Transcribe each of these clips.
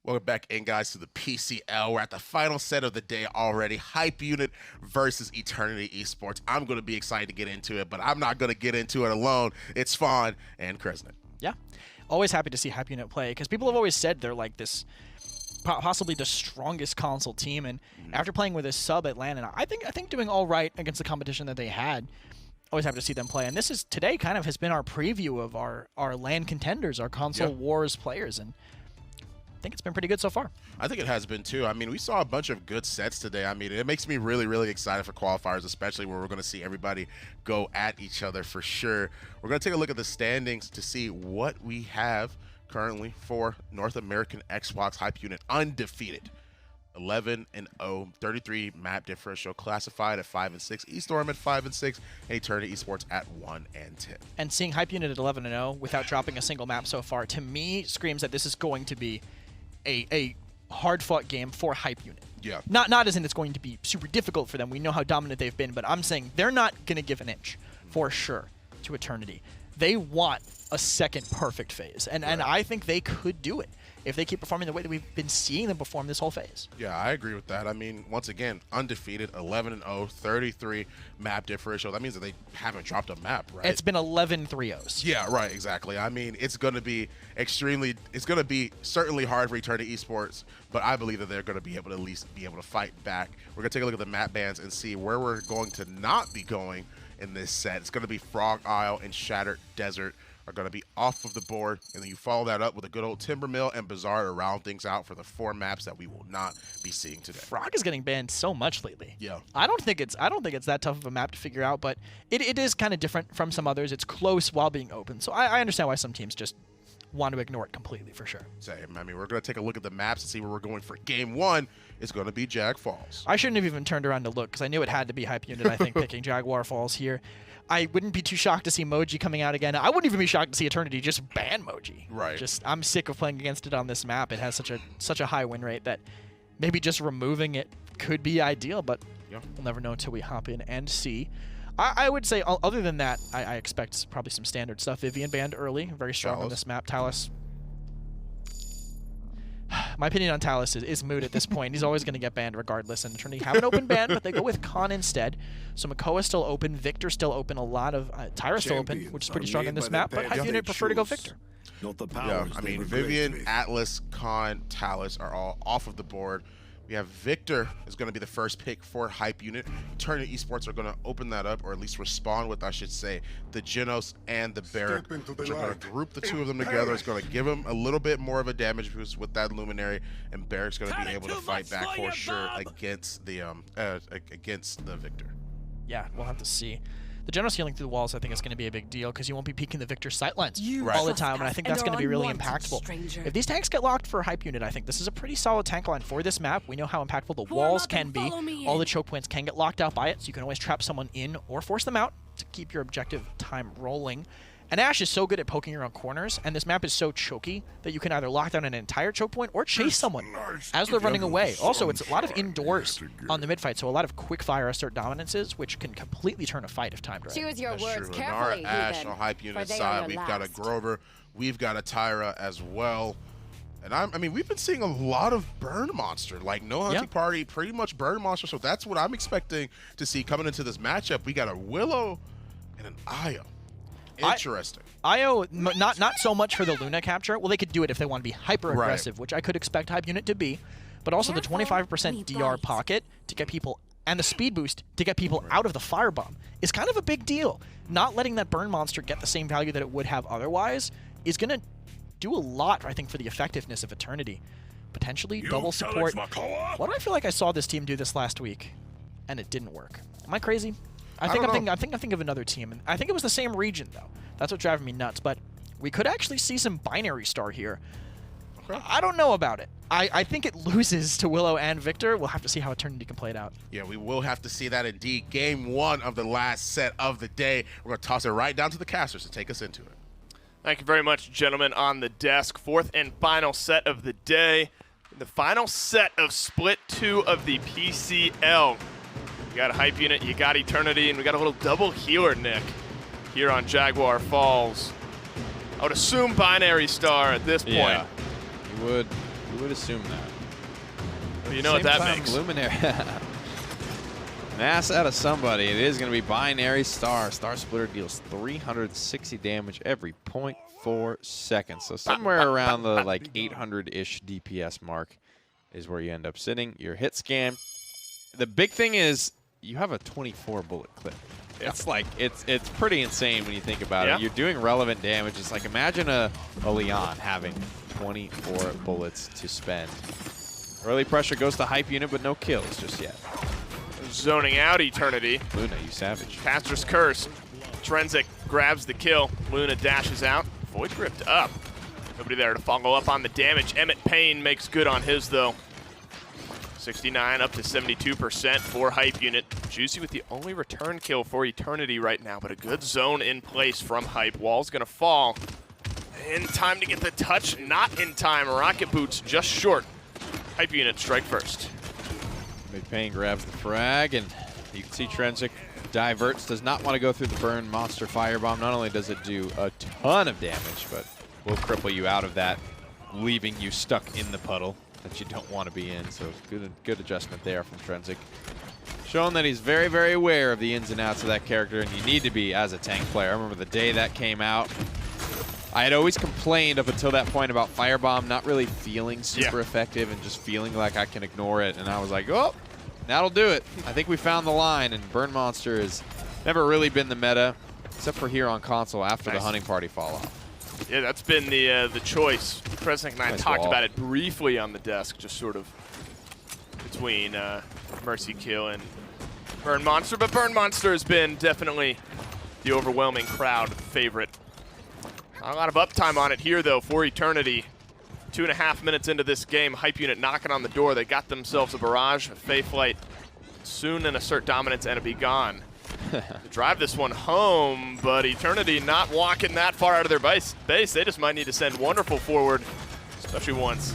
Welcome back in, guys, to the PCL. We're at the final set of the day already. Hype Unit versus Eternity Esports. I'm going to be excited to get into it, but I'm not going to get into it alone. It's Fawn and Kresnik. Yeah. Always happy to see Hype Unit play, because people have always said they're like this, possibly the strongest console team, and after playing with a sub at LAN, and I think doing all right against the competition that they had. Always happy to see them play, and this is today kind of has been our preview of our LAN contenders, our console wars players, and I think it's been pretty good so far. I think it has been too. I mean, we saw a bunch of good sets today. I mean, it makes me really, really excited for qualifiers, especially where we're going to see everybody go at each other for sure. We're going to take a look at the standings to see what we have currently for North American Xbox Hype Unit undefeated. 11-0, 33 map differential, classified at 5-6, eStorm at 5-6, and Eternity Esports at 1-10. And seeing Hype Unit at 11-0 without dropping a single map so far, to me, screams that this is going to be a hard-fought game for Hype Unit. Yeah. Not as in it's going to be super difficult for them. We know how dominant they've been, but I'm saying they're not going to give an inch for sure to Eternity. They want a second perfect phase, and I think they could do it if they keep performing the way that we've been seeing them perform this whole phase. Yeah, I agree with that. I mean, once again, undefeated, 11-0, 33 map differential. That means that they haven't dropped a map, right? It's been 11 3-0s. Yeah, right, exactly. I mean, it's going to be certainly hard for Eternity Esports, but I believe that they're going to be able to at least be able to fight back. We're going to take a look at the map bans and see where we're going to not be going in this set. It's going to be Frog Isle and Shattered Desert are going to be off of the board, and then you follow that up with a good old Timbermill and Bazaar to round things out for the 4 maps that we will not be seeing today. Frog is getting banned so much lately. Yeah. I don't think it's that tough of a map to figure out, but it is kind of different from some others. It's close while being open, so I understand why some teams just want to ignore it completely for sure. Same. I mean, we're going to take a look at the maps and see where we're going for game 1. It's going to be Jag Falls. I shouldn't have even turned around to look, because I knew it had to be Hype Unit, I think, picking Jaguar Falls here. I wouldn't be too shocked to see Moji coming out again. I wouldn't even be shocked to see Eternity just ban Moji. Right. I'm sick of playing against it on this map. It has such a high win rate that maybe just removing it could be ideal, but we'll never know until we hop in and see. I would say, other than that, I expect probably some standard stuff. Vivian banned early, very strong on this map. Talus. My opinion on Talus is moot at this point. He's always going to get banned regardless. And Eternity have an open ban, but they go with Khan instead. So Makoa's still open. Victor's still open. A lot of Tyra's still open, which is pretty strong in this map. But Hype Unit prefer to go Victor. Yeah, I mean, Vivian, Atlas, Khan, Talus are all off of the board. We have Victor is going to be the first pick for Hype Unit. Eternity Esports are going to open that up, or at least respond with, I should say, the Genos and the Barrack, which are going to group the two of them together. It's going to give them a little bit more of a damage boost with that Luminary, and Barrack's going to be able to fight back for sure against the Victor. Yeah, we'll have to see. The Genos healing through the walls, I think, is going to be a big deal, because you won't be peeking the Victor sightlines all the time, and I think that's going to be really impactful. If these tanks get locked for Hype Unit, I think this is a pretty solid tank line for this map. We know how impactful the walls can be. All the choke points can get locked out by it, so you can always trap someone in or force them out to keep your objective time rolling. And Ash is so good at poking around corners, and this map is so choky that you can either lock down an entire choke point or chase someone as they're running away. Also, it's a lot of indoors on the mid-fight, so a lot of quick-fire assert dominances, which can completely turn a fight if timed right. Choose your words true. carefully, Ash on Hype Unit side, we've got a Grover, we've got a Tyra as well. And I mean, we've been seeing a lot of Burn Monster, like no hunting party, pretty much Burn Monster, so that's what I'm expecting to see coming into this matchup. We got a Willow and an Io. Interesting. Io, not so much for the Luna capture. Well, they could do it if they want to be hyper-aggressive, which I could expect Hype Unit to be. But also the 25% DR pocket to get people, and the speed boost to get people out of the firebomb is kind of a big deal. Not letting that Burn Monster get the same value that it would have otherwise is going to do a lot, I think, for the effectiveness of Eternity. Potentially double support. Why do I feel like I saw this team do this last week, and it didn't work? Am I crazy? I think of another team, and I think it was the same region though. That's what's driving me nuts. But we could actually see some binary star here. Okay. I don't know about it. I think it loses to Willow and Victor. We'll have to see how Eternity can play it out. Yeah, we will have to see that indeed. Game 1 of the last set of the day. We're going to toss it right down to the casters to take us into it. Thank you very much, gentlemen, on the desk. 4th and final set of the day. The final set of Split 2 of the PCL. You got a Hype Unit, you got Eternity, and we got a little double healer, Nick, here on Jaguar Falls. I would assume binary star at this point. Yeah, you would. You would assume that. Well, you know what that makes. Luminary. Mass out of somebody. It is going to be Binary Star. Star Splitter deals 360 damage every 0.4 seconds. So somewhere around the like 800-ish DPS mark is where you end up sitting. Your hit scan. The big thing is you have a 24 bullet clip. Yeah. It's like it's pretty insane when you think about it. You're doing relevant damage. It's like imagine a Leon having 24 bullets to spend. Early pressure goes to hype unit, but no kills just yet. Zoning out Eternity. Luna, you savage. Caster's Curse. Trenzik grabs the kill. Luna dashes out. Void Gripped up. Nobody there to follow up on the damage. Emmett Payne makes good on his, though. 69 up to 72% for hype unit. Juicy with the only return kill for Eternity right now, but a good zone in place from hype. Wall's gonna fall. In time to get the touch, not in time. Rocket Boots just short. Hype unit strike first. Payne grabs the frag, and you can see Trenzik diverts, does not want to go through the burn monster firebomb. Not only does it do a ton of damage, but will cripple you out of that, leaving you stuck in the puddle that you don't want to be in. So good adjustment there from Trenzik. Showing that he's very, very aware of the ins and outs of that character, and you need to be as a tank player. I remember the day that came out, I had always complained up until that point about Firebomb not really feeling super effective and just feeling like I can ignore it. And I was like, oh, that'll do it. I think we found the line, and Burn Monster has never really been the meta, except for here on console after the Hunting Party fall off. Yeah, that's been the choice. Kresnik and I talked about it briefly on the desk, just sort of between Mercy Kill and Burn Monster. But Burn Monster has been definitely the overwhelming crowd favorite. Not a lot of uptime on it here, though, for Eternity. 2.5 minutes into this game, hype unit knocking on the door. They got themselves a barrage, a Fae Flight, soon an assert dominance and a be gone. To drive this one home, but Eternity not walking that far out of their base. They just might need to send Wonderful forward, especially once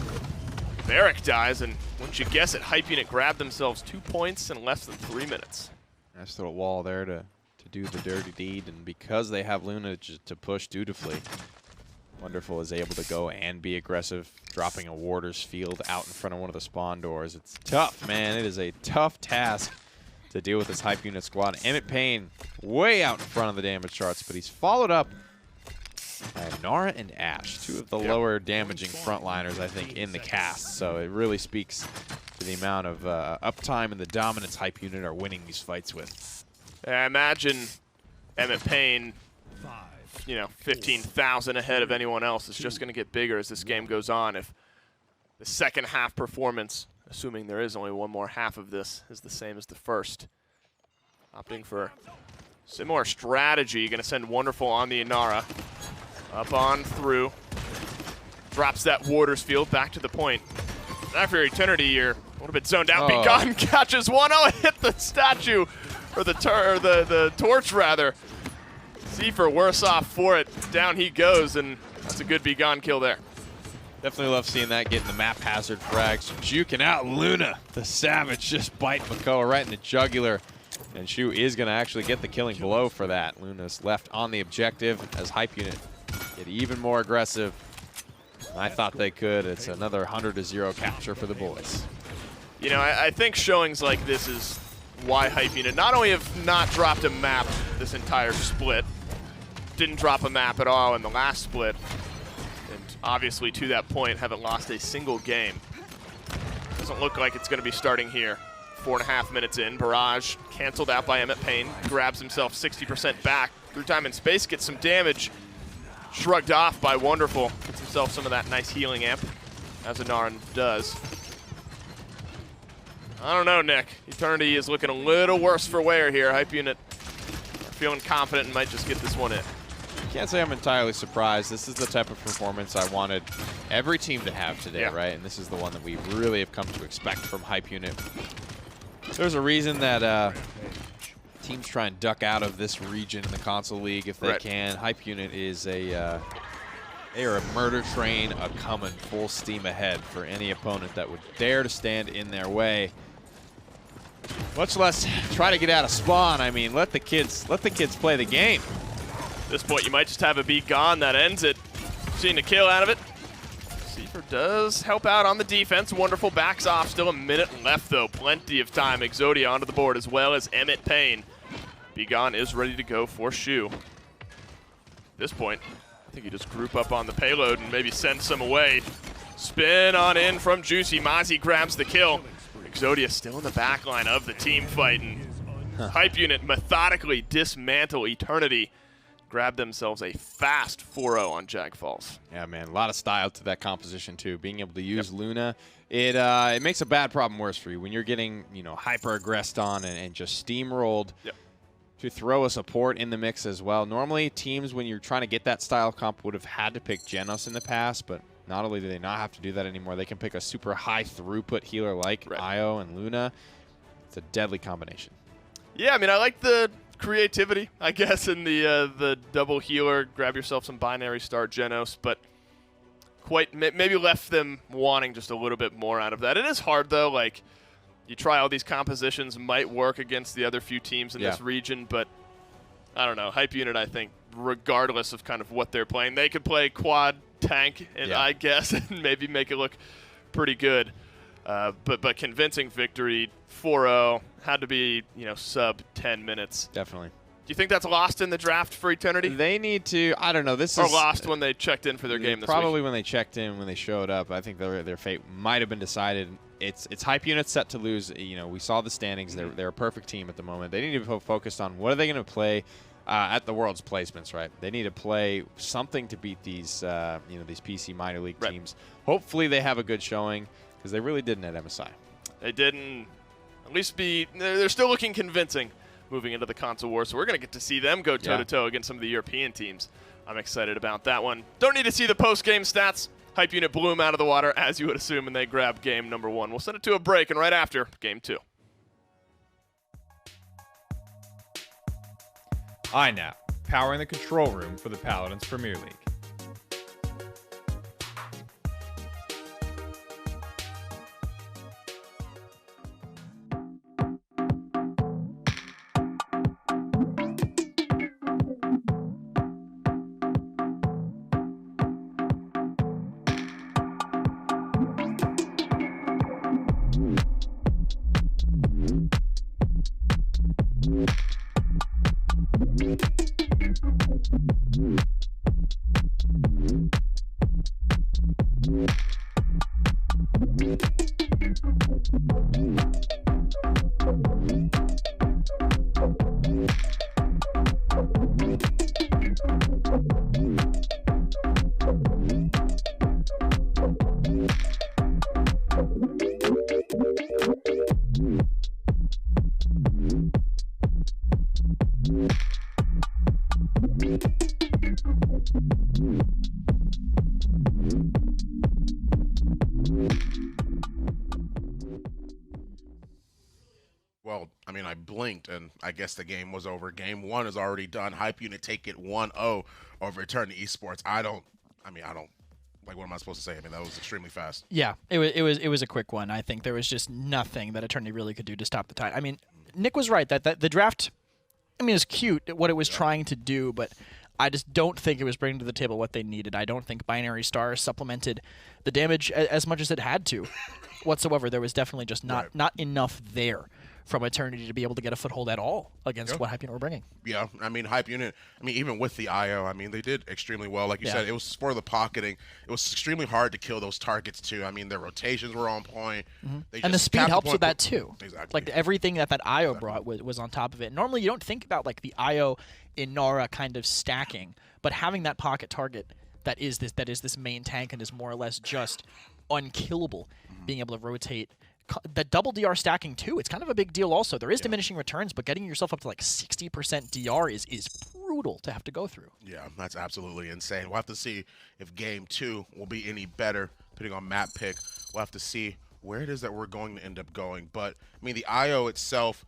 Barrick dies. And wouldn't you guess it, hype unit grabbed themselves 2 points in less than 3 minutes. Nice little wall there to do the dirty deed, and because they have Luna to push dutifully, Wonderful is able to go and be aggressive, dropping a Warder's Field out in front of one of the spawn doors. It's tough, man. It is a tough task to deal with this hype unit squad. Emmett Payne way out in front of the damage charts, but he's followed up by Nara and Ashe, two of the lower damaging frontliners, I think, in the cast. So it really speaks to the amount of uptime and the dominance hype unit are winning these fights with. I imagine Emmett Payne, you know, 15,000 ahead of anyone else. Is just going to get bigger as this game goes on. If the second half performance, assuming there is only one more half of this, is the same as the first. Opting for similar strategy. Going to send Wonderful on the Inara. Up on through. Drops that Warder's Field back to the point. After Eternity, you're a little bit zoned out. Be gone, catches one. Oh, it hit the statue. Or the torch, rather. Zephyr worse off for it. Down he goes, and that's a good Be Gone kill there. Definitely love seeing that, getting the map hazard frags. Juking out Luna, the savage, just bite Makoa right in the jugular. And Shu is going to actually get the killing blow for that. Luna's left on the objective as hype unit get even more aggressive. I thought they could. It's another 100-0 capture for the boys. You know, I think showings like this is why hype unit not only have not dropped a map this entire split, didn't drop a map at all in the last split, and obviously to that point haven't lost a single game. Doesn't look like it's going to be starting here. 4.5 minutes in, barrage canceled out by Emmett Payne, grabs himself 60% back. Through time and space, gets some damage, shrugged off by Wonderful. Gets himself some of that nice healing amp, as Anaran does. I don't know, Nick. Eternity is looking a little worse for wear here. Hype unit feeling confident and might just get this one in. Can't say I'm entirely surprised. This is the type of performance I wanted every team to have today, right? And this is the one that we really have come to expect from hype unit. There's a reason that teams try and duck out of this region in the console league if they can. Hype unit is they are a murder train coming full steam ahead for any opponent that would dare to stand in their way. Much less try to get out of spawn. I mean, let the kids play the game. At this point, you might just have a Be Gone that ends it. Seeing a kill out of it. Seifer does help out on the defense. Wonderful, backs off. Still a minute left, though. Plenty of time. Exodia onto the board, as well as Emmett Payne. Begon is ready to go for Shu. At this point, I think you just group up on the payload and maybe send some away. Spin on in from Juicy. Mozzie grabs the kill. Exodia still in the back line of the team fight, and Hype Unit methodically dismantle Eternity. Grab themselves a fast 4-0 on Jag Falls. Yeah, man, a lot of style to that composition too. Being able to use Luna, it makes a bad problem worse for you when you're getting hyper aggressed on and just steamrolled. To throw a support in the mix as well. Normally, teams when you're trying to get that style comp would have had to pick Genos in the past, but not only do they not have to do that anymore, they can pick a super high throughput healer like Io and Luna. It's a deadly combination. Yeah, I mean, I like the creativity, I guess, in the double healer. Grab yourself some binary star Genos, but maybe left them wanting just a little bit more out of that. It is hard though. Like, you try all these compositions, might work against the other few teams in this region, but I don't know. Hype Unit, I think, regardless of kind of what they're playing, they could play quad tank, and I guess, and maybe make it look pretty good. But convincing victory, 4-0, had to be sub 10 minutes. Definitely. Do you think that's lost in the draft for Eternity? They need to. I don't know. This is lost when they checked in for their game this week. Probably when they checked in, when they showed up. I think their fate might have been decided. It's Hype Unit set to lose. We saw the standings. They're a perfect team at the moment. They need to be focused on what are they going to play at the World's placements. Right. They need to play something to beat these these PC minor league teams. Hopefully they have a good showing because they really didn't at MSI. They didn't. At least they're still looking convincing moving into the console war. So we're going to get to see them go toe-to-toe against some of the European teams. I'm excited about that one. Don't need to see the post-game stats. Hype Unit blew them out of the water, as you would assume, and they grabbed game number 1. We'll send it to a break, and right after, game 2. iNap, powering the control room for the Paladins Premier League. Well, I mean, I blinked, and I guess the game was over. Game 1 is already done. Hype Unit take it 1-0 over Eternity Esports. I don't, like, what am I supposed to say? I mean, that was extremely fast. Yeah, it was a quick one. I think there was just nothing that Eternity really could do to stop the tide. I mean, Nick was right that the draft, I mean, is cute what it was trying to do, but I just don't think it was bringing to the table what they needed. I don't think Binary Stars supplemented the damage as much as it had to whatsoever. There was definitely just not enough there from Eternity to be able to get a foothold at all against what Hype Unit were bringing. Yeah, I mean, Hype Unit, even with the IO, they did extremely well. Like you said, it was for the pocketing. It was extremely hard to kill those targets, too. I mean, their rotations were on point. And the speed helps with that, too. Exactly. Like, everything that IO brought was on top of it. Normally, you don't think about, like, the IO in Nara kind of stacking, but having that pocket target that is this main tank and is more or less just unkillable, being able to rotate. That double DR stacking too, it's kind of a big deal also. There is diminishing returns, but getting yourself up to like 60% DR is brutal to have to go through. Yeah, that's absolutely insane. We'll have to see if game 2 will be any better, depending on map pick. We'll have to see where it is that we're going to end up going. But, I mean, the IO itself,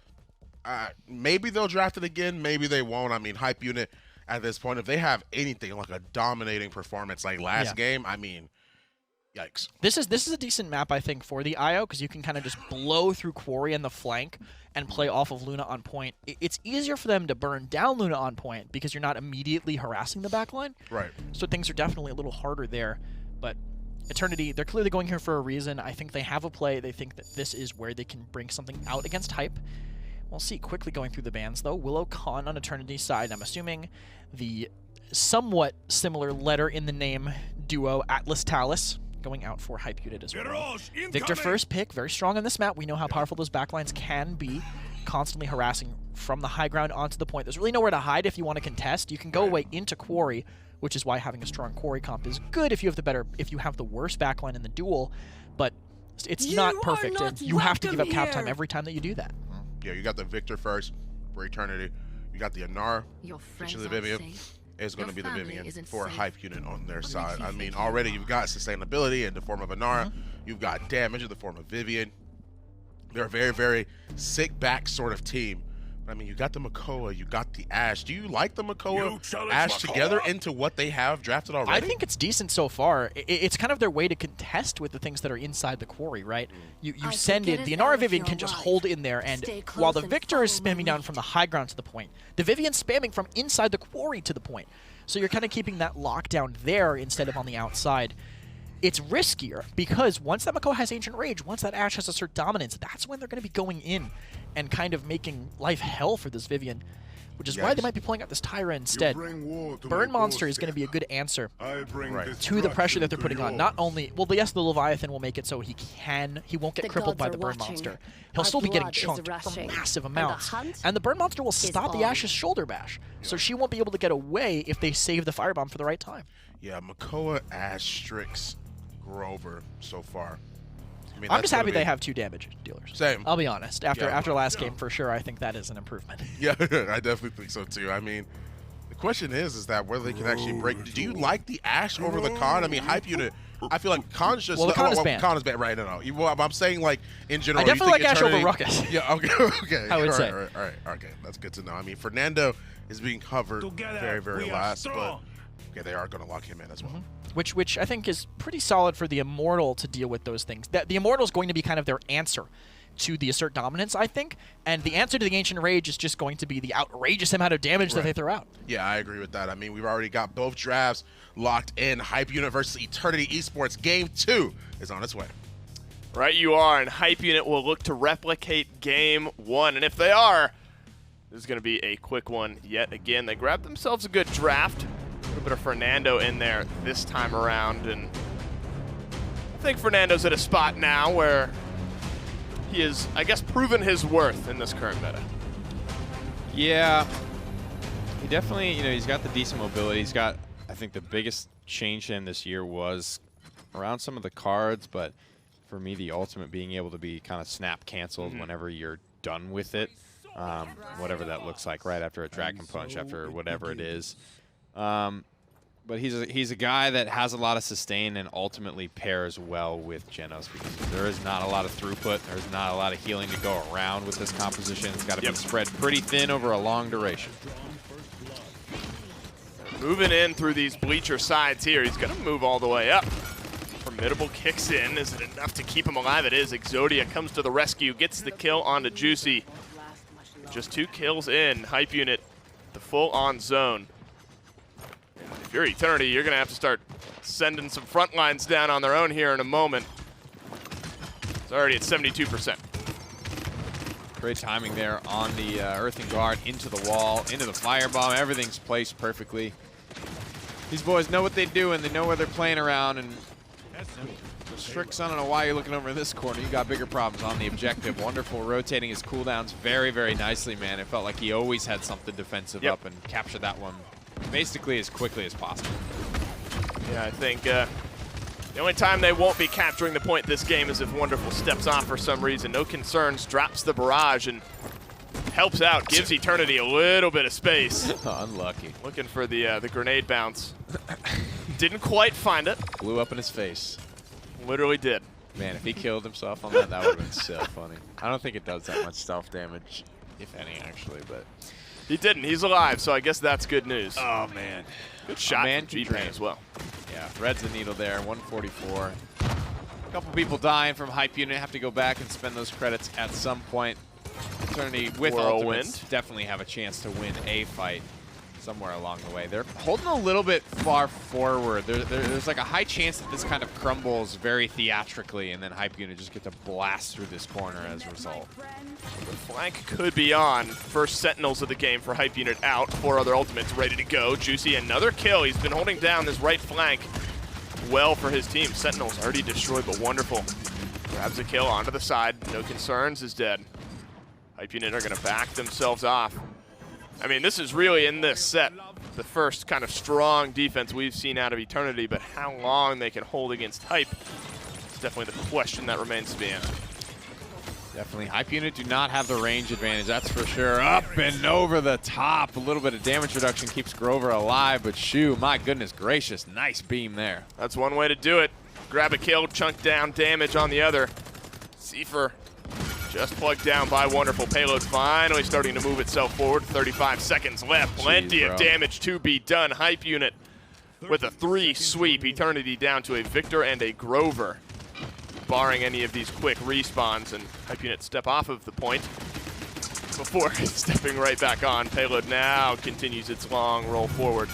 maybe they'll draft it again, maybe they won't. I mean, Hype Unit at this point, if they have anything like a dominating performance like last game, I mean, yikes. This is a decent map, I think, for the IO, because you can kind of just blow through Quarry and the flank and play off of Luna on point. It's easier for them to burn down Luna on point because you're not immediately harassing the backline. Right. So things are definitely a little harder there. But Eternity, they're clearly going here for a reason. I think they have a play. They think that this is where they can bring something out against Hype. We'll see. Quickly going through the bans, though. Willow Khan on Eternity's side. I'm assuming the somewhat similar letter in the name duo Atlas Talus going out for Hype Unit as well. Victor first pick, very strong on this map. We know how powerful those backlines can be, constantly harassing from the high ground onto the point. There's really nowhere to hide if you want to contest. You can go away into Quarry, which is why having a strong Quarry comp is good if you have the worst backline in the duel, but it's not perfect, and you have to give up cap time every time that you do that. Yeah, you got the Victor first for Eternity. You got the Anar, which is the Vivian. Is going to be the Vivian for a Hype Unit on their side. I mean, already you've got sustainability in the form of Anar. You've got damage in the form of Vivian. They're a very, very sick back sort of team. I mean, you got the Makoa, you got the Ashe. Do you like the Makoa Ashe together into what they have drafted already? I think it's decent so far. It's kind of their way to contest with the things that are inside the Quarry, right? You send in, the Inara Vivian can just hold in there, and while the Victor is spamming down from the high ground to the point, the Vivian's spamming from inside the Quarry to the point. So you're kind of keeping that lockdown there instead of on the outside. It's riskier because once that Makoa has Ancient Rage, once that Ashe has Assert Dominance, that's when they're going to be going in and kind of making life hell for this Vivian, which is why they might be pulling out this Tyra instead. Burn Monster is going to be a good answer to the pressure that they're putting on. Not only, well, yes, the Leviathan will make it so he won't get crippled by the Burn Monster. He'll still be getting chunked for massive amounts. And the Burn Monster will stop the Ashe's shoulder bash, so she won't be able to get away if they save the Firebomb for the right time. Yeah, Makoa, Ashe, Strix, Grover so far. I mean, I'm just happy they have 2 damage dealers. Same. I'll be honest. After last game, for sure, I think that is an improvement. Yeah, I definitely think so too. I mean, the question is that whether they can actually break. Do you like the Ashe over the Khan? I mean, Hype Unit. I feel like Khan's just. Well, the Khan is banned. Khan is banned, right? No. Well, I'm saying like in general. I definitely like Ashe Eternity, over Ruckus. Yeah. Okay. I would say. All right. Okay. That's good to know. I mean, Fernando is being covered very, very last, but yeah, they are going to lock him in as well. Which I think is pretty solid for the Immortal to deal with those things. The Immortal is going to be kind of their answer to the Assert Dominance, I think. And the answer to the Ancient Rage is just going to be the outrageous amount of damage that they throw out. Yeah, I agree with that. I mean, we've already got both drafts locked in. Hype Unit versus Eternity Esports. Game 2 is on its way. Right you are, and Hype Unit will look to replicate Game 1. And if they are, this is going to be a quick one yet again. They grabbed themselves a good draft. A little bit of Fernando in there this time around, and I think Fernando's at a spot now where he is, I guess, proven his worth in this current meta. Yeah, he definitely, he's got the decent mobility. He's got, I think the biggest change in this year was around some of the cards, but for me, the ultimate being able to be kind of snap canceled whenever you're done with it, whatever that looks like, right after a Dragon Punch, after whatever it is. But he's a guy that has a lot of sustain and ultimately pairs well with Genos because there is not a lot of throughput. There's not a lot of healing to go around with this composition. It's got to be spread pretty thin over a long duration. Moving in through these bleacher sides here. He's going to move all the way up. Formidable kicks in. Is it enough to keep him alive? It is. Exodia comes to the rescue, gets the kill onto Juicy. Just 2 kills in. Hype Unit, the full-on zone. If you're Eternity, you're going to have to start sending some front lines down on their own here in a moment. It's already at 72%. Great timing there on the Earthing Guard, into the wall, into the Firebomb. Everything's placed perfectly. These boys know what they do, and they know where they're playing around. And Strix, I don't know why you're looking over this corner. You got bigger problems on the objective. Wonderful rotating his cooldowns very, very nicely, man. It felt like he always had something defensive up and captured that one basically as quickly as possible. Yeah, I think the only time they won't be capturing the point this game is if Wonderful steps off for some reason. No concerns, drops the barrage and helps out, gives Eternity a little bit of space. Unlucky. Looking for the grenade bounce. Didn't quite find it. Blew up in his face. Literally did. Man, if he killed himself on that, that would have been so funny. I don't think it does that much stealth damage, if any, actually, but... He didn't. He's alive, so I guess that's good news. Oh, man. Good shot from G-Pain as well. Yeah, threads the needle there, 144. A couple people dying from Hype Unit. Have to go back and spend those credits at some point. Eternity with ultimates definitely have a chance to win a fight. somewhere along the way. They're holding a little bit far forward. There's like a high chance that this kind of crumbles very theatrically, and then Hype Unit just get to blast through this corner as a result. The flank could be on. First Sentinels of the game for Hype Unit out. 4 other ultimates ready to go. Juicy, another kill. He's been holding down this right flank well for his team. Sentinels already destroyed, but wonderful. Grabs a kill onto the side. No concerns, is dead. Hype Unit are going to back themselves off. I mean, this is really, in this set, the first kind of strong defense we've seen out of Eternity, but how long they can hold against Hype is definitely the question that remains to be answered. Definitely. Hype Unit do not have the range advantage, that's for sure. Up and over the top. A little bit of damage reduction keeps Grover alive, but Shu, my goodness gracious, nice beam there. That's one way to do it. Grab a kill, chunk down, damage on the other. Seifer just plugged down by Wonderful. Payload finally starting to move itself forward. 35 seconds left. Plenty of damage to be done. Hype Unit with a 3 sweep. Eternity down to a Victor and a Grover, barring any of these quick respawns, and Hype Unit step off of the point before stepping right back on. Payload now continues its long roll forward.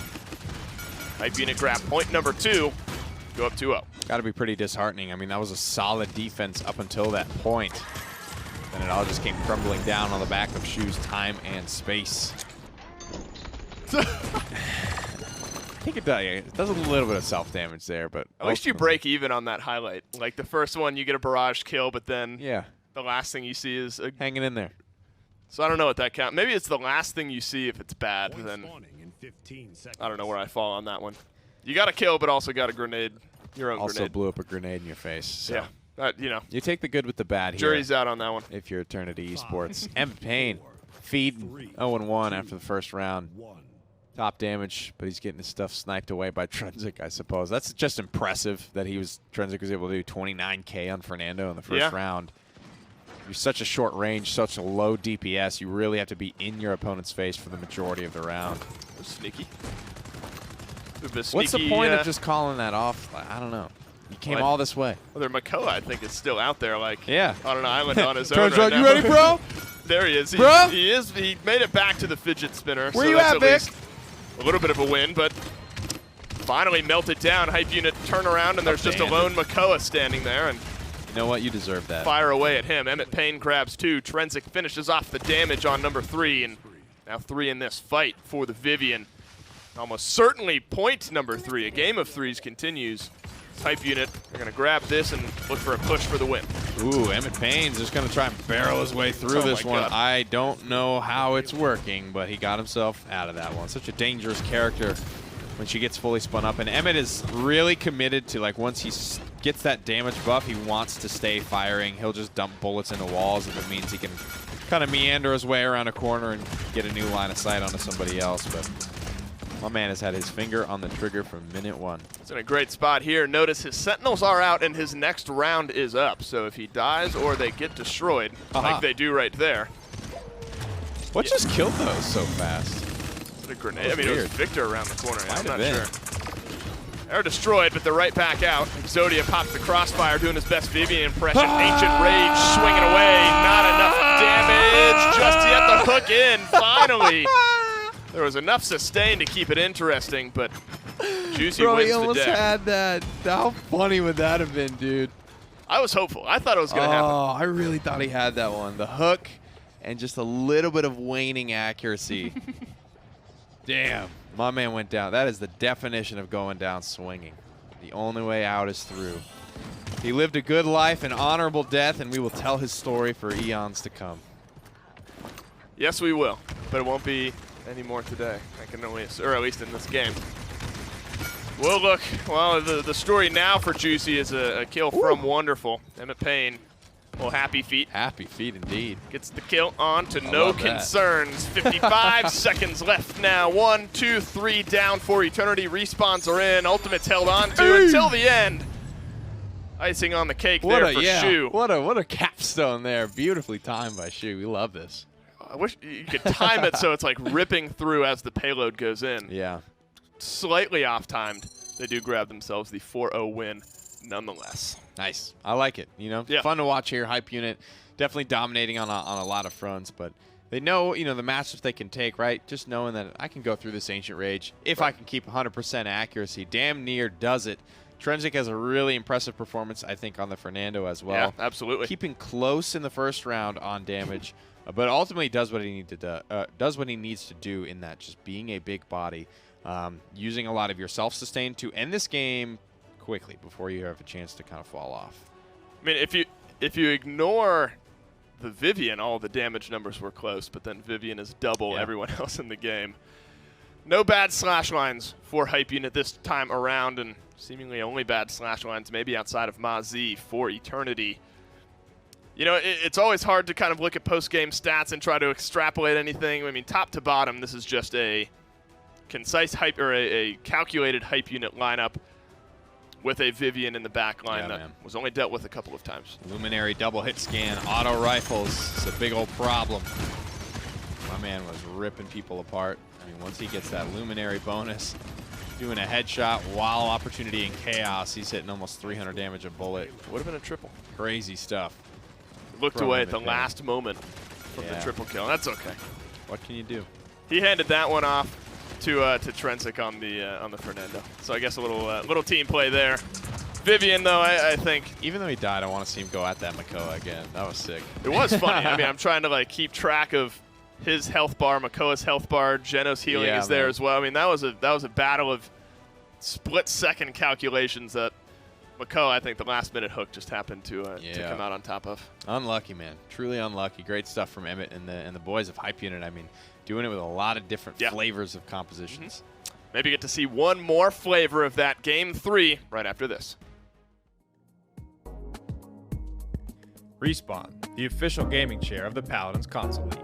Hype Unit grab point number 2, go up 2-0. Got to be pretty disheartening. I mean, that was a solid defense up until that point. And it all just came crumbling down on the back of Shu's time and space. I think it does a little bit of self-damage there, but at least you break even on that highlight. Like the first one, you get a barrage kill, but then the last thing you see is hanging in there. So I don't know what that counts. Maybe it's the last thing you see if it's bad. Then I don't know where I fall on that one. You got a kill, but also got a grenade. Your own also grenade. blew up a grenade in your face. So. Yeah. You know, you take the good with the bad here. Jury's out on that one. If you're Eternity Esports. Emmett Payne feeding 0-1 after the first round. Top damage, but he's getting his stuff sniped away by Trenzik, I suppose. That's just impressive that Trenzik was able to do 29K on Fernando in the first round. You're such a short range, such a low DPS, you really have to be in your opponent's face for the majority of the round. Sneaky. What's the point of just calling that off? I don't know. You came all this way. Well, their Makoa, I think, is still out there, like, on an island on his own. Turns out, you ready, bro? There he is. Bro? He made it back to the fidget spinner. Where so you that's at, Vic? A little bit of a win, but finally melted down. Hype Unit turn around, and there's just a lone Makoa standing there. And you know what? You deserve that. Fire away at him. Emmett Payne grabs 2. Trenzik finishes off the damage on number 3, and now 3 in this fight for the Vivian. Almost certainly point number 3. A game of 3s continues. Hype Unit are going to grab this and look for a push for the win. Ooh, Emmett Payne's just going to try and barrel his way through this one. God. I don't know how it's working, but he got himself out of that one. Such a dangerous character when she gets fully spun up. And Emmett is really committed to, like, once he gets that damage buff, he wants to stay firing. He'll just dump bullets into walls if it means he can kind of meander his way around a corner and get a new line of sight onto somebody else. But my man has had his finger on the trigger from minute 1. He's in a great spot here. Notice his Sentinels are out and his next round is up. So if he dies or they get destroyed, like they do right there. What just killed those so fast? What a grenade. I mean, it was Victor around the corner. I'm not been. sure. They're destroyed, but they're right back out. Exodia pops the crossfire, doing his best Vivian impression. Ancient Rage swinging away. Not enough damage just yet. The hook in, finally. There was enough sustain to keep it interesting, but Juicy wins the day. He almost had that. How funny would that have been, dude? I was hopeful. I thought it was going to happen. Oh, I really thought he had that one. The hook and just a little bit of waning accuracy. Damn. My man went down. That is the definition of going down swinging. The only way out is through. He lived a good life, an honorable death, and we will tell his story for eons to come. Yes, we will, but it won't be any more today. I can only, or at least in this game. Well, look, the story now for Juicy is a kill from Wonderful. Emmett Payne, well, happy feet. Happy feet indeed. Gets the kill on to no concerns. 55 seconds left now. 1, 2, 3 down for Eternity. Respawns are in. Ultimate's held on to until the end. Icing on the cake there for Shu. What a capstone there. Beautifully timed by Shu. We love this. I wish you could time it so it's like ripping through as the payload goes in. Yeah. Slightly off-timed. They do grab themselves the 4-0 win nonetheless. Nice. I like it. You know, fun to watch here. Hype Unit definitely dominating on a lot of fronts, but They know, you know, the matchups they can take, right? Just knowing that I can go through this Ancient Rage if I can keep 100% accuracy. Damn near does it. Trenzik has a really impressive performance, I think, on the Fernando as well. Yeah, absolutely. Keeping close in the first round on damage, but ultimately does what he needs to do in that, just being a big body, using a lot of your self-sustain to end this game quickly before you have a chance to kind of fall off. I mean, if you ignore the Vivian, all the damage numbers were close, but then Vivian is double everyone else in the game. No bad slash lines for Hype Unit this time around, and seemingly only bad slash lines maybe outside of Mazi for Eternity. You know, it's always hard to kind of look at post-game stats and try to extrapolate anything. I mean, top to bottom, this is just a concise hype, or a calculated Hype Unit lineup with a Vivian in the back line that was only dealt with a couple of times. Luminary double hit scan, auto rifles, it's a big old problem. My man was ripping people apart. I mean, once he gets that Luminary bonus, doing a headshot while opportunity in chaos, he's hitting almost 300 damage a bullet. Would have been a triple. Crazy stuff. Looked away at the last moment from the triple kill. That's okay. What can you do? He handed that one off to Trenzik on the Fernando. So I guess a little team play there. Vivian, though, I think, even though he died, I want to see him go at that Makoa again. That was sick. It was funny. I mean, I'm trying to like keep track of his health bar, Makoa's health bar, Geno's healing is there as well. I mean, that was a battle of split-second calculations that Makoa, I think the last-minute hook just happened to come out on top of. Unlucky, man. Truly unlucky. Great stuff from Emmett and the boys of Hype Unit. I mean, doing it with a lot of different flavors of compositions. Maybe get to see one more flavor of that Game 3 right after this. Respawn, the official gaming chair of the Paladins Console League.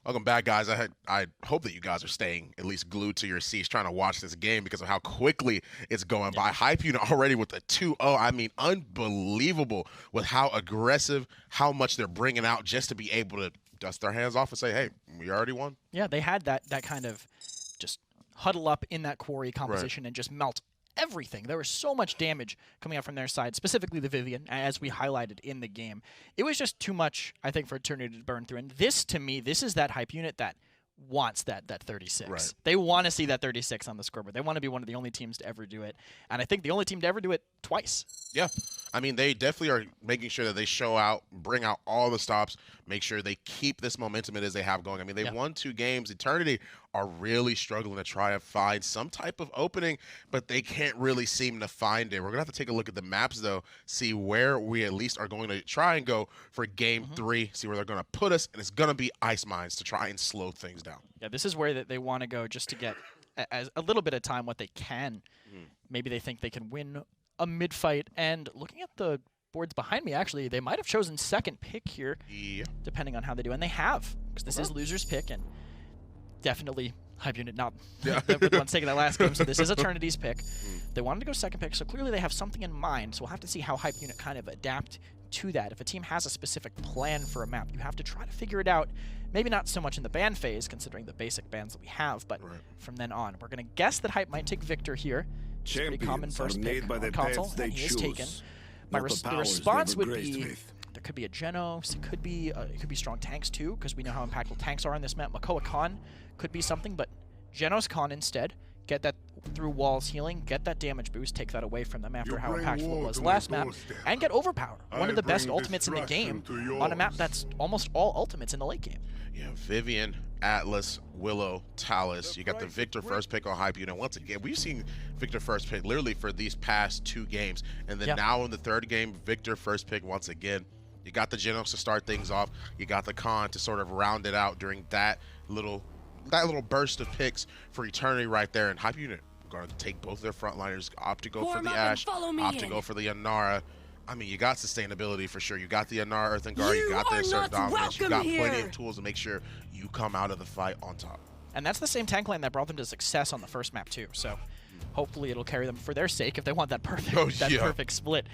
Welcome back, guys. I hope that you guys are staying at least glued to your seats trying to watch this game because of how quickly it's going by. Hype Unit already with a 2-0. I mean, unbelievable with how aggressive, how much they're bringing out just to be able to dust their hands off and say, hey, we already won. Yeah, they had that kind of just huddle up in that quarry composition and just melt everything. There was so much damage coming out from their side, specifically the Vivian, as we highlighted in the game. It was just too much, I think, for Eternity to burn through. And this, to me, this is that Hype Unit that wants that 36. Right. They want to see that 36 on the scoreboard. They want to be one of the only teams to ever do it. And I think the only team to ever do it twice. Yeah. I mean, they definitely are making sure that they show out, bring out all the stops, make sure they keep this momentum as they have going. I mean, they've won 2 games. Eternity are really struggling to try and find some type of opening, but they can't really seem to find it. We're going to have to take a look at the maps, though, see where we at least are going to try and go for Game 3, see where they're going to put us, and it's going to be Ice Mines to try and slow things down. Yeah, this is where they want to go just to get as a little bit of time what they can. Maybe they think they can win a mid-fight, and looking at the boards behind me, actually, they might have chosen second pick here, depending on how they do, and they have, because this is loser's pick, and definitely Hype Unit not the ones taking that last game, so this is Eternity's pick. They wanted to go second pick, so clearly they have something in mind, so we'll have to see how Hype Unit kind of adapt to that. If a team has a specific plan for a map, you have to try to figure it out, maybe not so much in the ban phase, considering the basic bans that we have, but from then on. We're going to guess that Hype might take Victor here. It's a pretty common first pick on console, and he is taken. The response would be, there could be a Genos, it could be strong tanks too, because we know how impactful tanks are on this map. Makoa Khan could be something, but Genos Khan instead, get that through walls healing, get that damage boost, take that away from them after how impactful it was last map, and get Overpower, one of the best ultimates in the game on a map that's almost all ultimates in the late game. Yeah, Vivian, Atlas, Willow, Talus. You got the Victor first pick on Hype Unit. Once again, we've seen Victor first pick literally for these past 2 games. And then now in the 3rd game, Victor first pick once again. You got the Genos to start things off. You got the Khan to sort of round it out during that little burst of picks for Eternity right there. And Hype Unit going to take both their frontliners, opt to go for Form the up and Ashe, follow me opt to in. go for the Inara. I mean, you got sustainability for sure. You got the Inara Earthen Guard, you You got the are Assert not Dominance, you welcome got plenty here. of tools to make sure you come out of the fight on top. And that's the same tank lane that brought them to success on the first map too. So hopefully it'll carry them for their sake if they want that perfect perfect split.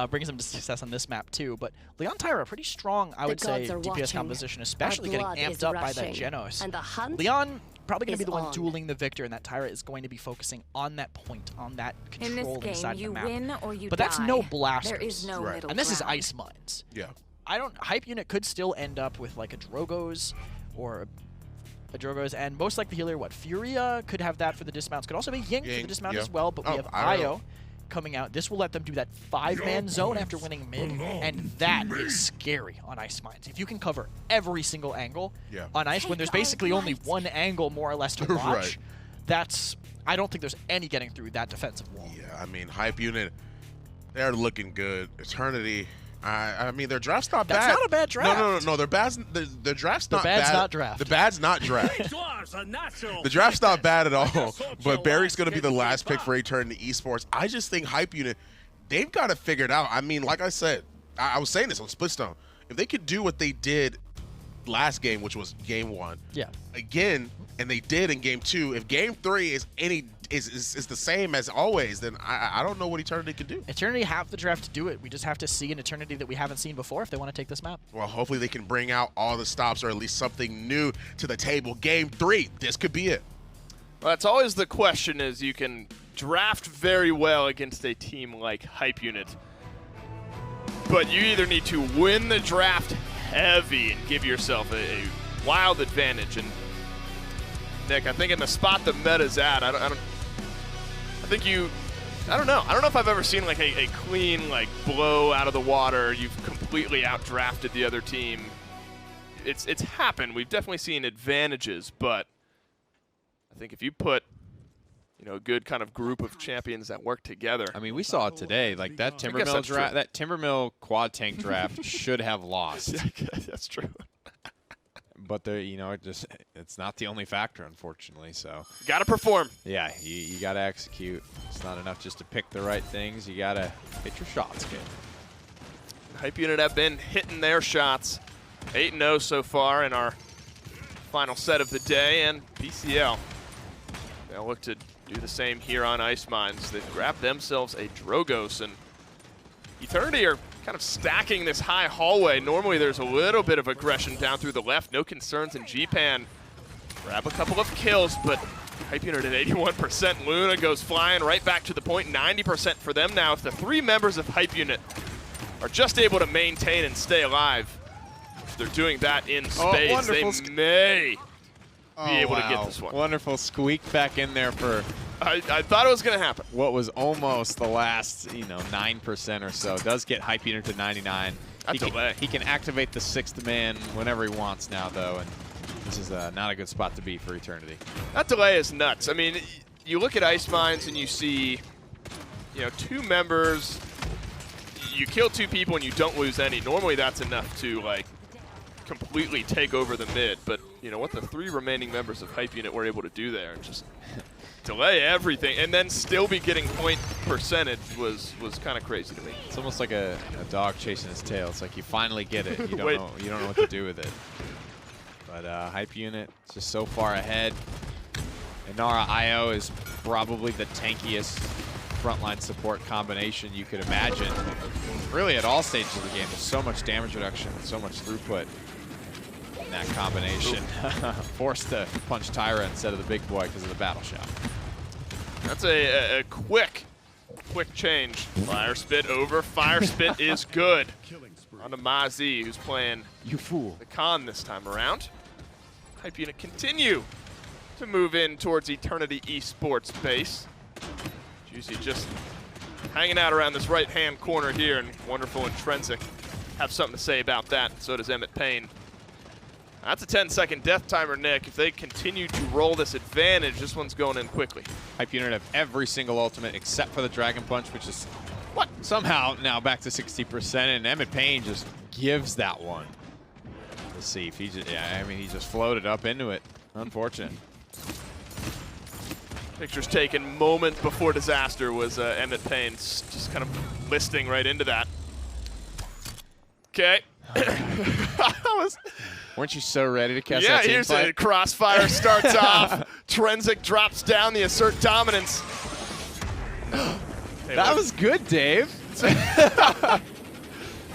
Brings them to success on this map too. But Leon Tyra, pretty strong, I would say, DPS watching. composition, especially getting blood amped is up by that rushing, Genos. and the hunt Leon probably going to be is the one on. dueling the Victor, and that Tyra is going to be focusing on that point, on that In this control game, inside you the map. win or you But die. that's no blasters. There is no Right. middle And this is ground. ice mines. Yeah. Hype unit could still end up with like a Drogoz or a Drogoz, and most likely healer, Furia could have that for the dismounts. Could also be Ying for the Ying, dismount yeah. as well, but we Oh, have Io. Io coming out. This will let them do that 5-man zone after winning mid, and that is scary on ice mines. If you can cover every single angle on ice when there's basically only one angle more or less to watch, Right. that's, I don't think there's any getting through that defensive wall. Yeah, I mean, Hype unit, they're looking good. Eternity, I mean, their draft's not bad. That's not a bad draft. No, their draft's not bad's bad. not draft. The bad's not draft. The draft's not bad at all. But Barry's going to be the last pick for Eternity Esports. I just think Hype unit, they've got it figured out. I mean, like I said, I was saying this on Splitstone. If they could do what they did last game, which was game 1, again, and they did in game 2, if game 3 is the same as always, then I don't know what Eternity can do. Eternity have the draft to do it. We just have to see an Eternity that we haven't seen before if they want to take this map. Well, hopefully they can bring out all the stops or at least something new to the table. Game 3, this could be it. Well, that's always the question, is you can draft very well against a team like Hype Unit, but you either need to win the draft heavy and give yourself a wild advantage. And Nick, I think in the spot the meta's at, I don't know if I've ever seen like a clean like blow out of the water. You've completely outdrafted the other team. It's happened. We've definitely seen advantages, but I think if you put a good kind of group of champions that work together. I mean, we saw it today. Like that Timbermill draft, that Timbermill quad tank draft should have lost. That's true. But it's not the only factor, unfortunately. So got to perform. Yeah, you got to execute. It's not enough just to pick the right things. You got to hit your shots, kid. Hype Unit have been hitting their shots. 8-0 so far in our final set of the day, and PCL. They'll look to do the same here on Ice Mines. They've grabbed themselves a Drogoz, and Eternity are kind of stacking this high hallway. Normally there's a little bit of aggression down through the left. No concerns in G-Pan. Grab a couple of kills, but Hype Unit at 81%. Luna goes flying right back to the point. 90% for them now. If the 3 members of Hype Unit are just able to maintain and stay alive, if they're doing that in spades, they may be able to get this one. Wonderful squeak back in there for I thought it was going to happen. what was almost the last 9% or so. Does get Hype Unit to 99. He can activate the 6th man whenever he wants now, though, and this is not a good spot to be for Eternity. That delay is nuts. I mean, you look at Ice Mines and you see 2 members, you kill 2 people and you don't lose any. Normally that's enough to completely take over the mid, but what the 3 remaining members of Hype Unit were able to do there and just delay everything and then still be getting point percentage was kind of crazy to me. It's almost like a dog chasing his tail. It's like you finally get it. You don't know what to do with it. But Hype Unit is just so far ahead. Inara IO is probably the tankiest frontline support combination you could imagine. Really at all stages of the game. There's so much damage reduction, so much throughput in that combination. Forced to punch Tyra instead of the big boy because of the battle shot. That's a quick change. Fire Spit over. Fire Spit is good. On to Mazi, who's playing You fool. the Khan this time around. Hype Unit continue to move in towards Eternity Esports base. Juicy just hanging out around this right-hand corner here, and Wonderful Intrinsic have something to say about that. So does Emmett Payne. That's a 10-second death timer, Nick. If they continue to roll this advantage, this one's going in quickly. Hype Unit have every single ultimate except for the Dragon Punch, which is somehow now back to 60%, and Emmett Payne just gives that one. Let's see if he just, he just floated up into it. Unfortunate. Pictures taken moment before disaster was Emmett Payne just kind of listing right into that. Okay. Weren't you so ready to catch yeah, that team here's fight? it. Crossfire starts off. Trenzik drops down the assert dominance. Hey, That look. was good, Dave. That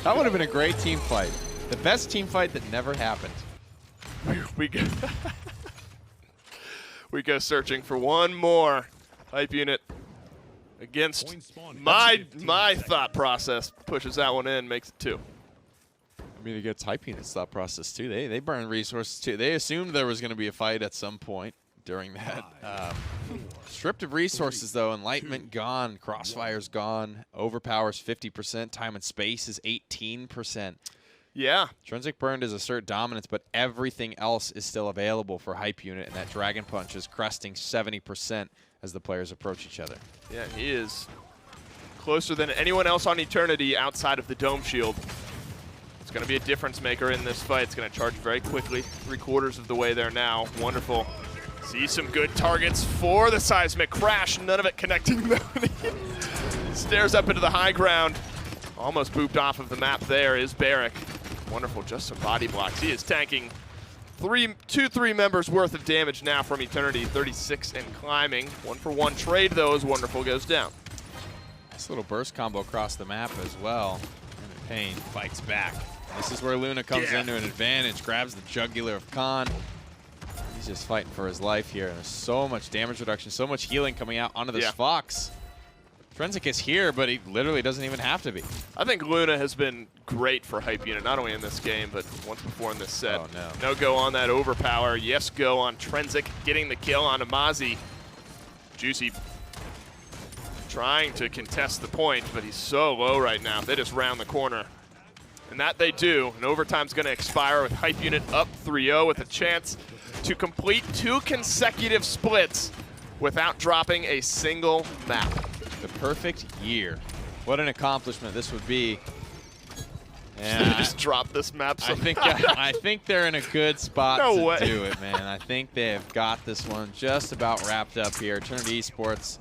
would have been a great team fight. The best team fight that never happened. We go, we go searching for one more hype unit against my thought process. Pushes that one in, makes it 2. I mean, against hype units thought process too. They burn resources too. They assumed there was going to be a fight at some point during that. Stripped of resources though, enlightenment gone, crossfire's gone, overpowers 50%, time and space is 18%. Yeah. Trinsic burned his assert dominance, but everything else is still available for hype unit, and that Dragon Punch is cresting 70% as the players approach each other. Yeah, he is closer than anyone else on Eternity outside of the Dome Shield. It's going to be a difference maker in this fight. It's going to charge very quickly. 3/4 of the way there now. Wonderful. See some good targets for the seismic crash. None of it connecting though. Stares up into the high ground. Almost booped off of the map there is Barrick. Wonderful, just some body blocks. He is tanking 3 members worth of damage now from Eternity. 36 and climbing. 1-for-1 trade though is wonderful, goes down. Nice little burst combo across the map as well. And Payne fights back. This is where Luna comes into an advantage, grabs the jugular of Khan. He's just fighting for his life here. There's so much damage reduction, so much healing coming out onto this Fox. Trenzik is here, but he literally doesn't even have to be. I think Luna has been great for hype unit, not only in this game, but once before in this set. Oh, no. No go on that overpower. Yes go on Trenzik, getting the kill on Amazi. Juicy trying to contest the point, but he's so low right now. They just round the corner. And that they do. And overtime's going to expire with hype unit up 3-0 with a chance to complete 2 consecutive splits without dropping a single map. The perfect year. What an accomplishment this would be. Should they just drop this map? I think they're in a good spot to do it, man. I think they have got this one just about wrapped up here. Eternity Esports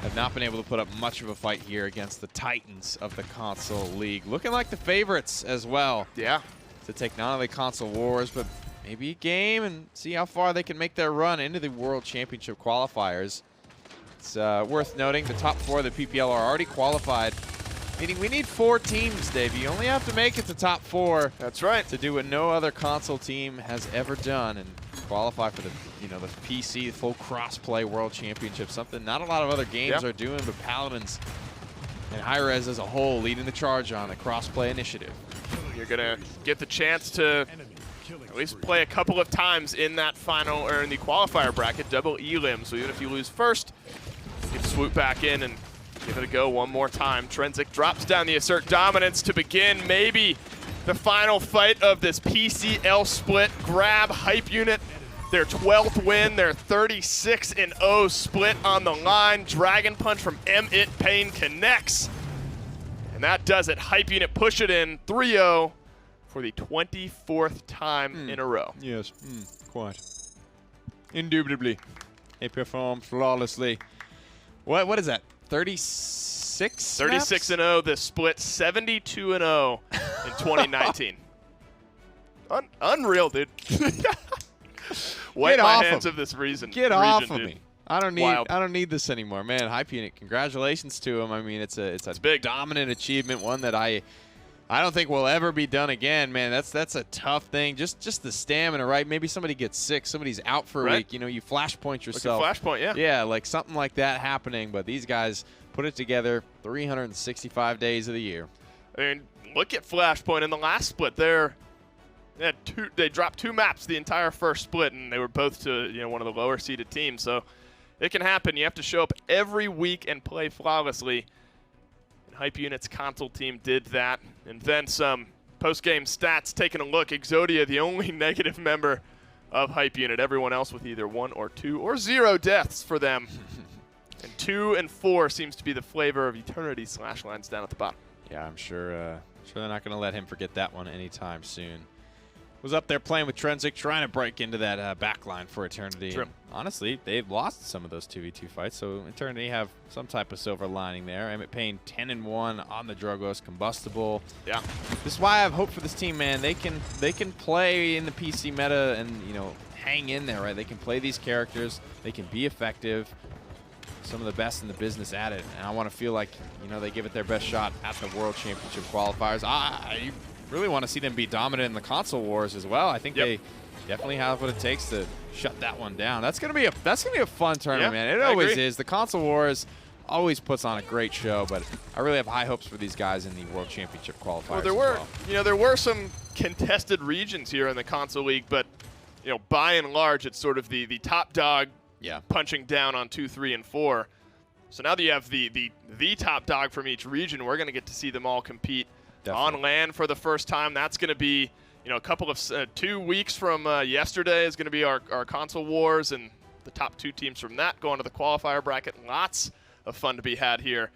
have not been able to put up much of a fight here against the Titans of the console league. Looking like the favorites as well. Yeah. To take not only console wars, but maybe a game and see how far they can make their run into the World Championship qualifiers. It's worth noting the top 4 of the PPL are already qualified. Meaning we need 4 teams, Dave. You only have to make it to top 4. That's right. To do what no other console team has ever done and qualify for the the PC, the full cross-play World Championship. Something not a lot of other games are doing, but Paladins and Hi-Rez as a whole leading the charge on the cross-play initiative. You're gonna get the chance to at least play a couple of times in that final or in the qualifier bracket, double elim. So even if you lose first, you can swoop back in and give it a go one more time. Trenzik drops down the assert dominance to begin maybe the final fight of this PCL split. Grab hype unit, their 12th win, their 36-0 split on the line. Dragon Punch from Emmett Payne connects. And that does it. Hype unit push it in 3-0 for the 24th time in a row. Yes, quite. Indubitably. They perform flawlessly. What is that? 36? 36-0, the split 72-0 in 2019. Unreal, dude. Wipe my hands of this region. Get off of dude. me. I don't need this anymore, man. Hype unit, congratulations to him. I mean, it's a big dominant achievement, one that I don't think will ever be done again, man. That's a tough thing. Just the stamina, right? Maybe somebody gets sick, somebody's out for a week. You flashpoint yourself. Like a flashpoint, yeah. Yeah, like something like that happening. But these guys put it together 365 days of the year. I mean, look at Flashpoint in the last split. They dropped 2 maps the entire first split, and they were both to one of the lower seeded teams. So it can happen. You have to show up every week and play flawlessly. And Hype Unit's console team did that, and then some. Post-game stats, taking a look. Exodia, the only negative member of Hype Unit. Everyone else with either 1 or 2 or 0 deaths for them. And 2 and 4 seems to be the flavor of Eternity /lines down at the bottom. Yeah, I'm sure they're not going to let him forget that one anytime soon. was up there playing with Trenzik, trying to break into that backline for Eternity. True. And honestly, they've lost some of those 2v2 fights, so Eternity have some type of silver lining there. Emmett Payne 10-1 on the Drogos Combustible. Yeah. This is why I have hope for this team, man. They can play in the PC meta and, you know, hang in there, right? They can play these characters. They can be effective. Some of the best in the business at it. And I want to feel like, you know, they give it their best shot at the World Championship qualifiers. I really want to see them be dominant in the console wars as well. I think they definitely have what it takes to shut that one down. That's gonna be a fun tournament, man. It always is. The console wars always puts on a great show, but I really have high hopes for these guys in the World Championship qualifiers. Well, there were some contested regions here in the console league, but you know, by and large, it's sort of the top dog punching down on 2, 3, and 4. So now that you have the top dog from each region, we're going to get to see them all compete on LAN for the first time. That's going to be, you know, a couple of 2 weeks from yesterday is going to be our console wars, and the top 2 teams from that go into the qualifier bracket. Lots of fun to be had here.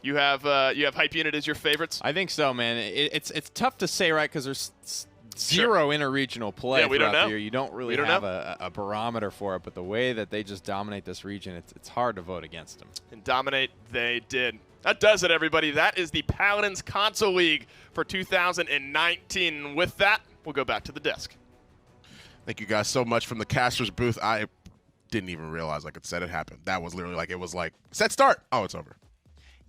You have Hype Unit as your favorites? I think so, man. It's tough to say, right? Because there's zero interregional play throughout the year. You don't really have a barometer for it, but the way that they just dominate this region, it's hard to vote against them. And dominate they did. That does it, everybody. That is the Paladins Console League for 2019. With that, we'll go back to the desk. Thank you guys so much from the caster's booth. I didn't even realize I could set it happen. That was literally like, it was like, set start. Oh, it's over.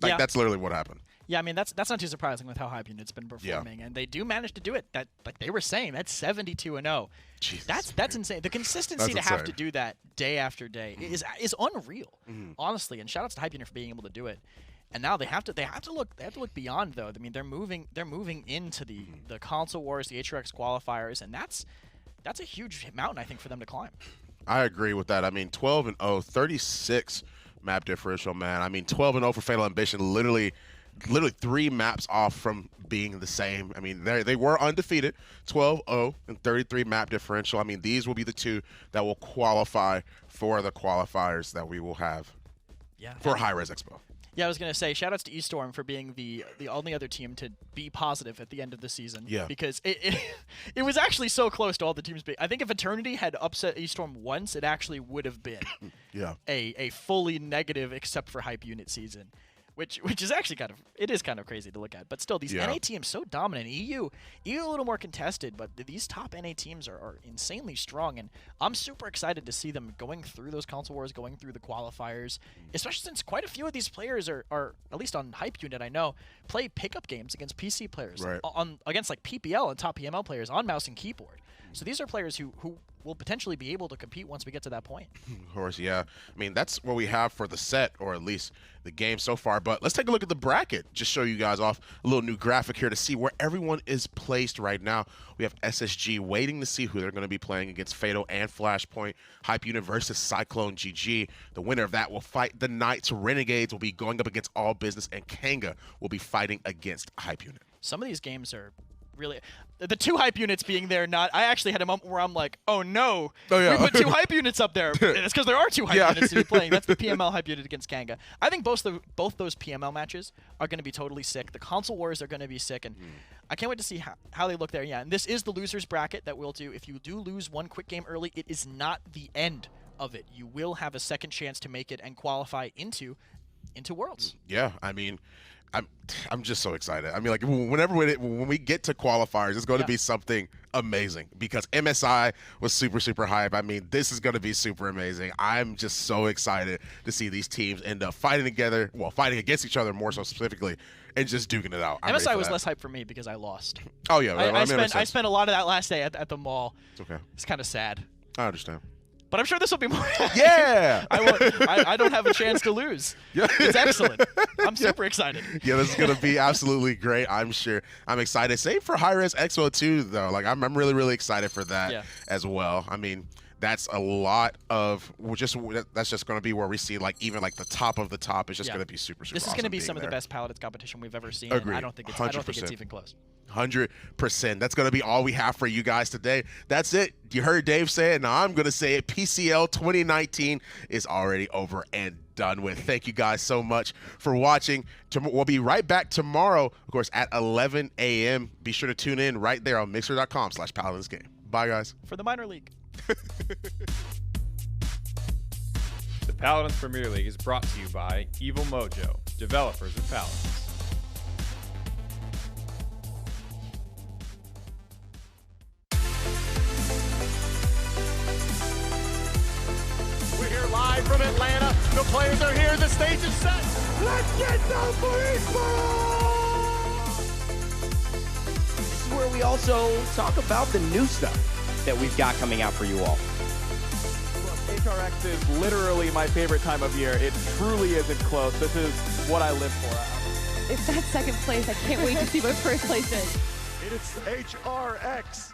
Like, that's literally what happened. Yeah, I mean, that's not too surprising with how Hype Unit's been performing, and they do manage to do it. That, like they were saying, that's 72-0. That's insane. The consistency have to do that day after day is unreal, honestly. And shout outs to Hype Unit for being able to do it. And now they have to look beyond, though. I mean, they're moving into the console wars, the HRX qualifiers, and that's a huge mountain, I think, for them to climb. I agree with that. I mean, 12-0, 36 map differential, man. I mean, 12-0 for Fatal Ambition, literally 3 maps off from being the same. I mean, they were undefeated, 12-0 and 33 map differential. I mean, these will be the 2 that will qualify for the qualifiers that we will have for Hi-Res Expo. Yeah, I was going to say, shout-outs to eStorm for being the only other team to be positive at the end of the season. Yeah. Because it was actually so close to all the teams being. I think if Eternity had upset eStorm once, it actually would have been a fully negative except for Hype Unit season. Which is actually kind of crazy to look at. But still, these NA teams so dominant. EU a little more contested, but these top NA teams are insanely strong. And I'm super excited to see them going through those console wars, going through the qualifiers, especially since quite a few of these players are at least on Hype Unit, I know, play pickup games against PC players, against like PPL and top PML players on mouse and keyboard. So these are players who will potentially be able to compete once we get to that point. Of course, yeah. I mean, that's what we have for the set, or at least the game so far. But let's take a look at the bracket. Just show you guys off a little new graphic here to see where everyone is placed right now. We have SSG waiting to see who they're going to be playing against Fatal and Flashpoint. Hype Unit versus Cyclone GG. The winner of that will fight the Knights. Renegades will be going up against All Business, and Kanga will be fighting against Hype Unit. Some of these games are really the 2 Hype Units being there. I actually had a moment where I'm like, oh no, we put 2 Hype Units up there. It's because there are 2 Hype Units to be playing. That's the PML Hype Unit against Kanga. I think both those PML matches are going to be totally sick. The console wars are going to be sick, and I can't wait to see how they look there. Yeah, and this is the losers bracket that we'll do. If you do lose one quick game early, it is not the end of it. You will have a second chance to make it and qualify into Worlds. Yeah, I mean, I'm just so excited. I mean, like, when we get to qualifiers, it's going to be something amazing, because MSI was super hype. I mean, this is going to be super amazing. I'm just so excited to see these teams end up fighting together, well, fighting against each other more so specifically, and just duking it out. MSI was less hype for me because I lost. Oh yeah, I spent a lot of that last day at the mall. It's okay. It's kind of sad. I understand. But I'm sure this will be more. Yeah! I don't have a chance to lose. Yeah. It's excellent. I'm super excited. Yeah, this is going to be absolutely great, I'm sure. I'm excited. Same for Hi-Res Expo too, though. Like, I'm really excited for that as well. I mean, that's a lot of that's just going to be where we see like even like the top of the top is just going to be super This is awesome going to be some of the best Paladins competition we've ever seen. Agreed. I don't think it's even close. 100%. That's going to be all we have for you guys today. That's it. You heard Dave say it. Now I'm going to say it. PCL 2019 is already over and done with. Thank you guys so much for watching. We'll be right back tomorrow, of course, at 11 a.m. Be sure to tune in right there on mixer.com/PaladinsGame. Bye, guys. For the minor league. The Paladins Premier League is brought to you by Evil Mojo, developers of Paladins. We're here live from Atlanta. The players are here. The stage is set. Let's get some baseball! This is where we also talk about the new stuff that we've got coming out for you all. Look, HRX is literally my favorite time of year. It truly isn't close. This is what I live for. If that's second place, I can't wait to see what first place is. It is HRX.